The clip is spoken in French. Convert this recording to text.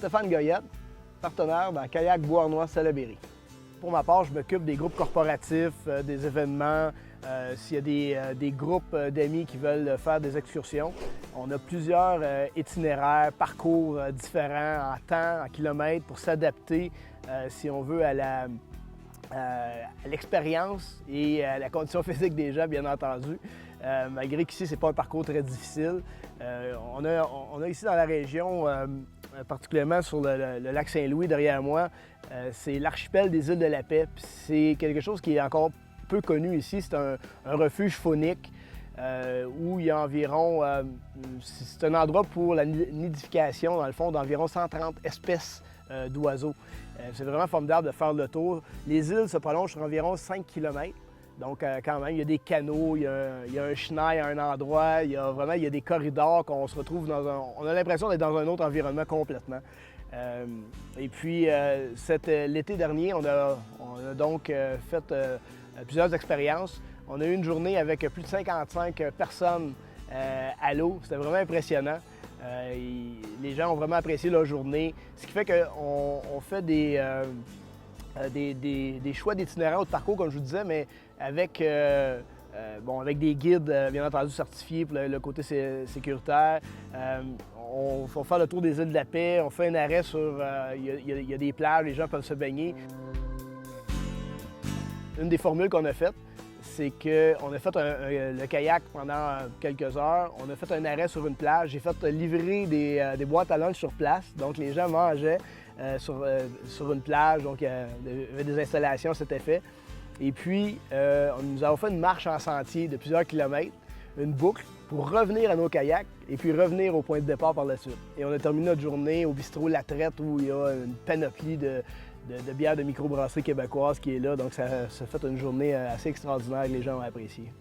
Stéphane Goyette, partenaire dans Kayak Beauharnois-Salaberry. Pour ma part, je m'occupe des groupes corporatifs, des événements, s'il y a des groupes d'amis qui veulent faire des excursions. On a plusieurs itinéraires, parcours différents en temps, en kilomètres pour s'adapter, si on veut, à l'expérience et à la condition physique des gens, bien entendu. Malgré qu'ici, ce n'est pas un parcours très difficile. On a ici dans la région, particulièrement sur le lac Saint-Louis derrière moi, c'est l'archipel des îles de la Paix. C'est quelque chose qui est encore peu connu ici. C'est un refuge faunique où il y a environ... c'est un endroit pour la nidification, dans le fond, d'environ 130 espèces d'oiseaux. C'est vraiment formidable de faire le tour. Les îles se prolongent sur environ 5 km. Donc, quand même, il y a des canaux, il y a un chenal à un endroit, il y a des corridors qu'on se retrouve dans un... On a l'impression d'être dans un autre environnement complètement. Et puis, l'été dernier, on a donc fait plusieurs expériences. On a eu une journée avec plus de 55 personnes à l'eau. C'était vraiment impressionnant. Les gens ont vraiment apprécié leur journée, ce qui fait qu'on fait des choix d'itinéraires ou de parcours, comme je vous disais, mais avec des guides, bien entendu, certifiés pour le côté sécuritaire. On va faire le tour des îles de la Paix, on fait un arrêt sur... Il y a des plages, les gens peuvent se baigner. Une des formules qu'on a faites, c'est qu'on a fait le kayak pendant quelques heures. On a fait un arrêt sur une plage. J'ai fait livrer des boîtes à lunch sur place. Donc, les gens mangeaient sur une plage. Donc, il y avait des installations à cet effet. Et puis, nous avons fait une marche en sentier de plusieurs kilomètres, une boucle, pour revenir à nos kayaks et puis revenir au point de départ par la suite. Et on a terminé notre journée au bistrot La Traite où il y a une panoplie de bières de microbrasserie québécoise qui est là. Donc, ça fait une journée assez extraordinaire que les gens ont apprécié.